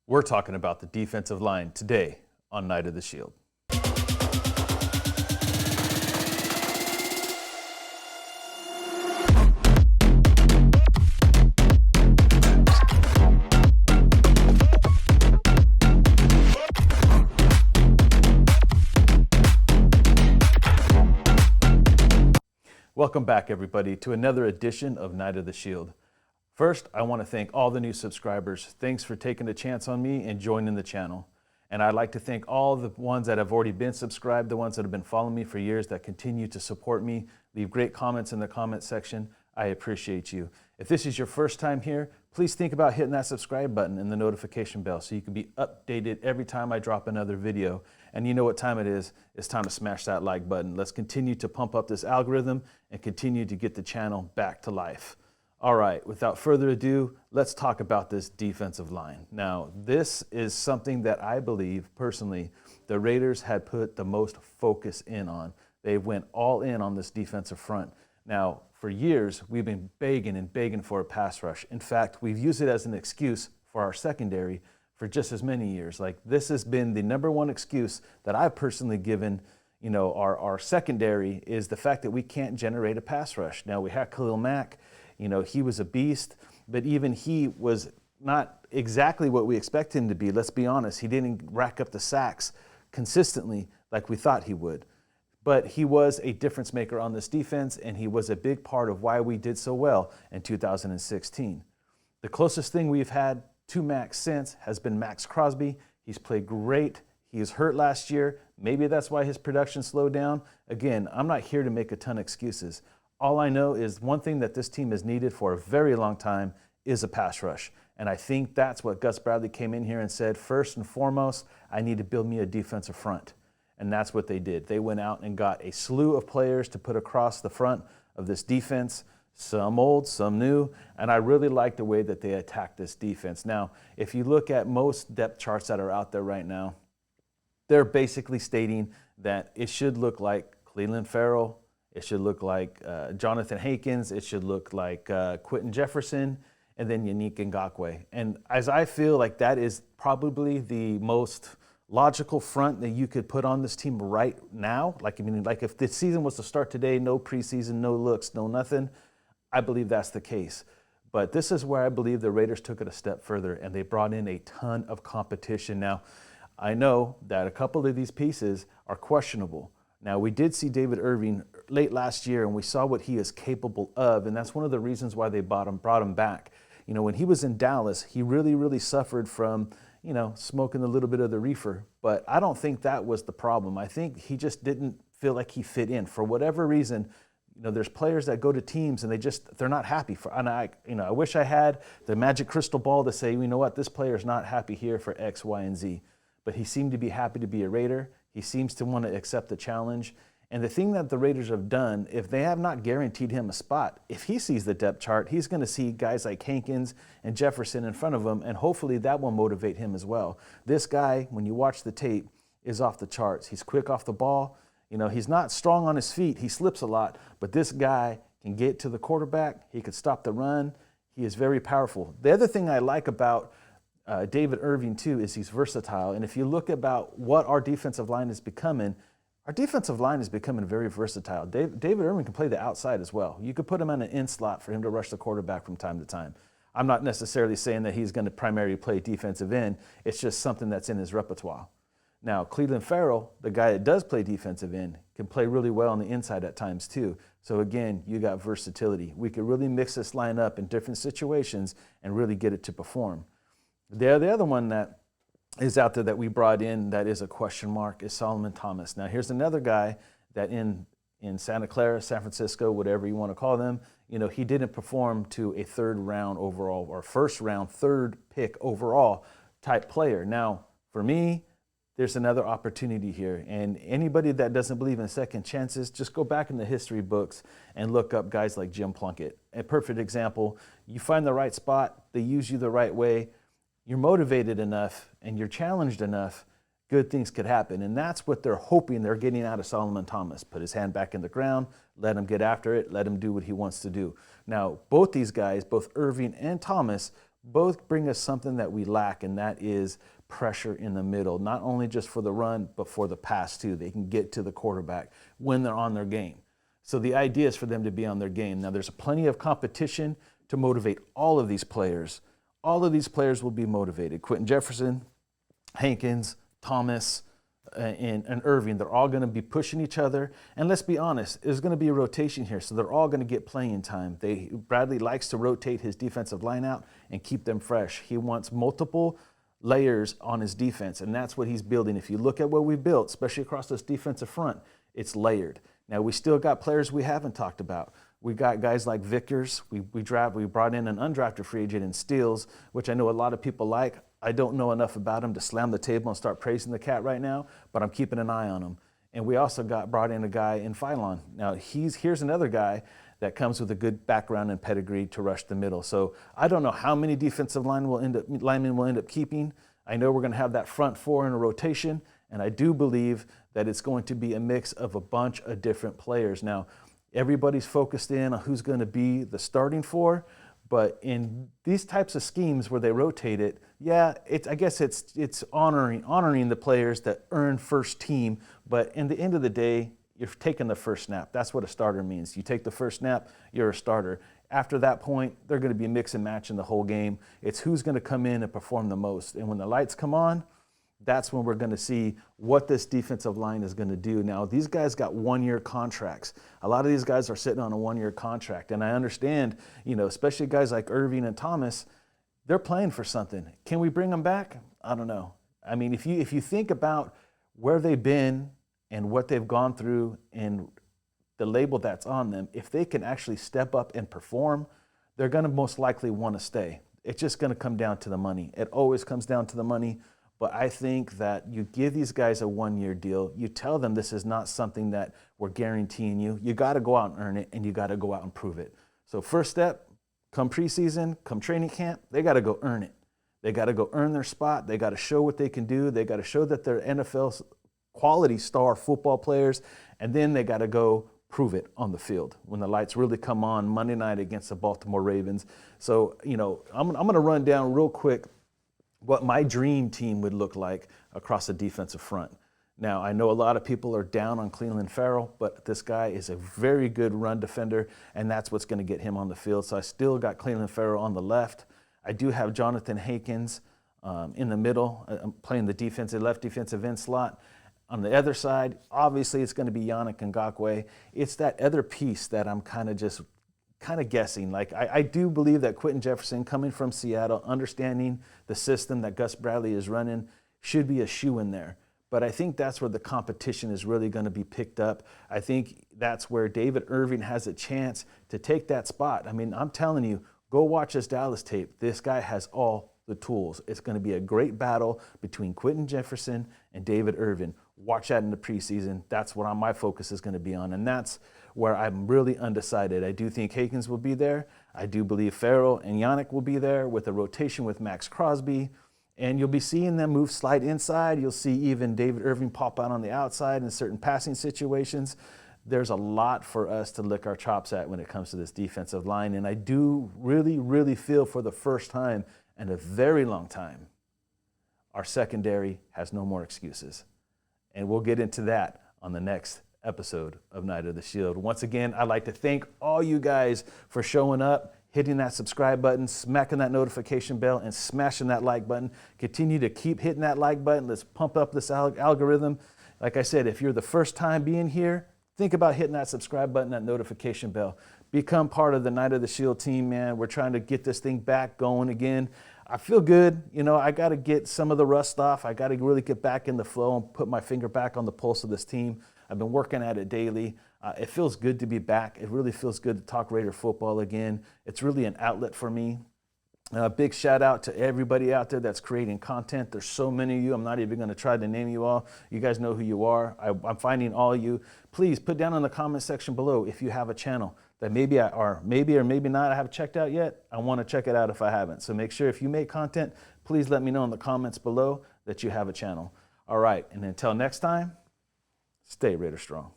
We're talking about the defensive line today on Night of the Shield. Welcome back, everybody, to another edition of Night of the Shield. First, I want to thank all the new subscribers. Thanks for taking a chance on me and joining the channel. And I'd like to thank all the ones that have already been subscribed, the ones that have been following me for years that continue to support me. Leave great comments in the comment section. I appreciate you. If this is your first time here, please think about hitting that subscribe button and the notification bell so you can be updated every time I drop another video. And you know what time it is. It's time to smash that like button. Let's continue to pump up this algorithm and continue to get the channel back to life. All right, without further ado, let's talk about this defensive line. Now, this is something that I believe, personally, the Raiders had put the most focus in on. They went all in on this defensive front. Now, for years, we've been begging and begging for a pass rush. In fact, we've used it as an excuse for our secondary for just as many years. Like, this has been the number one excuse that I've personally given, you know, our secondary, is the fact that we can't generate a pass rush. Now, we had Khalil Mack. You know, he was a beast, but even he was not exactly what we expect him to be. Let's be honest. He didn't rack up the sacks consistently like we thought he would. But he was a difference maker on this defense, and he was a big part of why we did so well in 2016. The closest thing we've had to Max since has been Max Crosby. He's played great. He was hurt last year. Maybe that's why his production slowed down. Again, I'm not here to make a ton of excuses. All I know is one thing that this team has needed for a very long time is a pass rush. And I think that's what Gus Bradley came in here and said, first and foremost, I need to build me a defensive front. And that's what they did. They went out and got a slew of players to put across the front of this defense, some old, some new, and I really like the way that they attacked this defense. Now, if you look at most depth charts that are out there right now, they're basically stating that it should look like Cleveland Farrell, it should look like Jonathan Hankins. It should look like Quentin Jefferson, and then Yannick Ngakoue. And as I feel like that is probably the most logical front that you could put on this team right now. Like, I mean, like if the season was to start today, no preseason, no looks, no nothing, I believe that's the case. But this is where I believe the Raiders took it a step further, and they brought in a ton of competition. Now, I know that a couple of these pieces are questionable. Now, we did see David Irving late last year, and we saw what he is capable of, and that's one of the reasons why they brought him back. You know, when he was in Dallas, he really suffered from, you know, smoking a little bit of the reefer, but I don't think that was the problem. I think he just didn't feel like he fit in. For whatever reason, you know, there's players that go to teams and they're not happy. And I wish I had the magic crystal ball to say, you know what, this player is not happy here for X, Y, and Z. But he seemed to be happy to be a Raider. He seems to want to accept the challenge. And the thing that the Raiders have done, if they have not guaranteed him a spot, if he sees the depth chart, he's going to see guys like Hankins and Jefferson in front of him, and hopefully that will motivate him as well. This guy, when you watch the tape, is off the charts. He's quick off the ball. You know, he's not strong on his feet. He slips a lot, but this guy can get to the quarterback. He could stop the run. He is very powerful. The other thing I like about David Irving, too, is he's versatile. And if you look about what our defensive line is becoming, our defensive line is becoming very versatile. David Irving can play the outside as well. You could put him on an in slot for him to rush the quarterback from time to time. I'm not necessarily saying that he's going to primarily play defensive end. It's just something that's in his repertoire. Now, Cleveland Farrell, the guy that does play defensive end, can play really well on the inside at times too. So again, you got versatility. We could really mix this line up in different situations and really get it to perform. The other one that is out there that we brought in that is a question mark is Solomon Thomas. Now, here's another guy that in Santa Clara, San Francisco, whatever you want to call them, you know, he didn't perform to a third round overall or first round, third pick overall type player. Now, for me, there's another opportunity here. And anybody that doesn't believe in second chances, just go back in the history books and look up guys like Jim Plunkett. A perfect example. You find the right spot, they use you the right way, you're motivated enough and you're challenged enough, good things could happen. And that's what they're hoping they're getting out of Solomon Thomas. Put his hand back in the ground, let him get after it, let him do what he wants to do. Now, both these guys, both Irving and Thomas, both bring us something that we lack, and that is pressure in the middle, not only just for the run, but for the pass too. They can get to the quarterback when they're on their game. So the idea is for them to be on their game. Now, there's plenty of competition to motivate all of these players. All of these players will be motivated. Quentin Jefferson, Hankins, Thomas, and Irving, they're all going to be pushing each other. And let's be honest, there's going to be a rotation here, so they're all going to get playing time. Bradley likes to rotate his defensive line out and keep them fresh. He wants multiple layers on his defense, and that's what he's building. If you look at what we've built, especially across this defensive front, it's layered. Now, we still got players we haven't talked about. We got guys like Vickers. We brought in an undrafted free agent in Steele, which I know a lot of people like. I don't know enough about him to slam the table and start praising the cat right now, but I'm keeping an eye on him. And we also brought in a guy in Phylon. Now, here's another guy that comes with a good background and pedigree to rush the middle. So I don't know how many defensive linemen will end up keeping. I know we're going to have that front four in a rotation, and I do believe that it's going to be a mix of a bunch of different players. Now, everybody's focused in on who's going to be the starting four, but in these types of schemes where they rotate it, yeah, I guess it's honoring the players that earn first team, but in the end of the day, you're taking the first snap. That's what a starter means. You take the first snap, you're a starter. After that point, they're going to be mix and match in the whole game. It's who's going to come in and perform the most. And when the lights come on, that's when we're going to see what this defensive line is going to do. Now, these guys got one-year contracts. A lot of these guys are sitting on a one-year contract. And I understand, especially guys like Irving and Thomas, they're playing for something. Can we bring them back? I don't know. I mean, if you think about where they've been and what they've gone through and the label that's on them, if they can actually step up and perform, they're going to most likely want to stay. It's just going to come down to the money. It always comes down to the money. But I think that you give these guys a one-year deal. You tell them this is not something that we're guaranteeing you. You got to go out and earn it, and you got to go out and prove it. So first step, come preseason, come training camp, they got to go earn it. They got to go earn their spot. They got to show what they can do. They got to show that they're NFL quality star football players, and then they got to go prove it on the field when the lights really come on Monday night against the Baltimore Ravens. So, I'm going to run down real quick what my dream team would look like across the defensive front. Now, I know a lot of people are down on Cleveland Farrell, but this guy is a very good run defender, and that's what's going to get him on the field. So I still got Cleveland Farrell on the left. I do have Jonathan Hankins in the middle, playing the left defensive end slot. On the other side, obviously, it's going to be Yannick Ngakoue. It's that other piece that I'm kind of guessing. Like, I do believe that Quentin Jefferson, coming from Seattle, understanding the system that Gus Bradley is running, should be a shoe in there. But I think that's where the competition is really going to be picked up. I think that's where David Irving has a chance to take that spot. I mean, I'm telling you, go watch this Dallas tape. This guy has all the tools. It's going to be a great battle between Quentin Jefferson and David Irving. Watch that in the preseason. That's what my focus is going to be on, and that's where I'm really undecided. I do think Hankins will be there. I do believe Farrell and Yannick will be there with a rotation with Max Crosby, and you'll be seeing them move slide inside. You'll see even David Irving pop out on the outside in certain passing situations. There's a lot for us to lick our chops at when it comes to this defensive line, and I do really, really feel for the first time in a very long time, our secondary has no more excuses. And we'll get into that on the next episode of Night of the Shield. Once again, I'd like to thank all you guys for showing up, hitting that subscribe button, smacking that notification bell, and smashing that like button. Continue to keep hitting that like button. Let's pump up this algorithm. Like I said, if you're the first time being here, think about hitting that subscribe button, that notification bell. Become part of the Night of the Shield team, man. We're trying to get this thing back going again. I feel good. I got to get some of the rust off. I got to really get back in the flow and put my finger back on the pulse of this team. I've been working at it daily. It feels good to be back. It really feels good to talk Raider football again. It's really an outlet for me. Big shout out to everybody out there that's creating content. There's so many of you. I'm not even going to try to name you all. You guys know who you are. I'm finding all of you. Please put down in the comment section below if you have a channel that maybe or maybe not I haven't checked out yet. I want to check it out if I haven't. So make sure if you make content, please let me know in the comments below that you have a channel. All right, and until next time, stay Raider strong.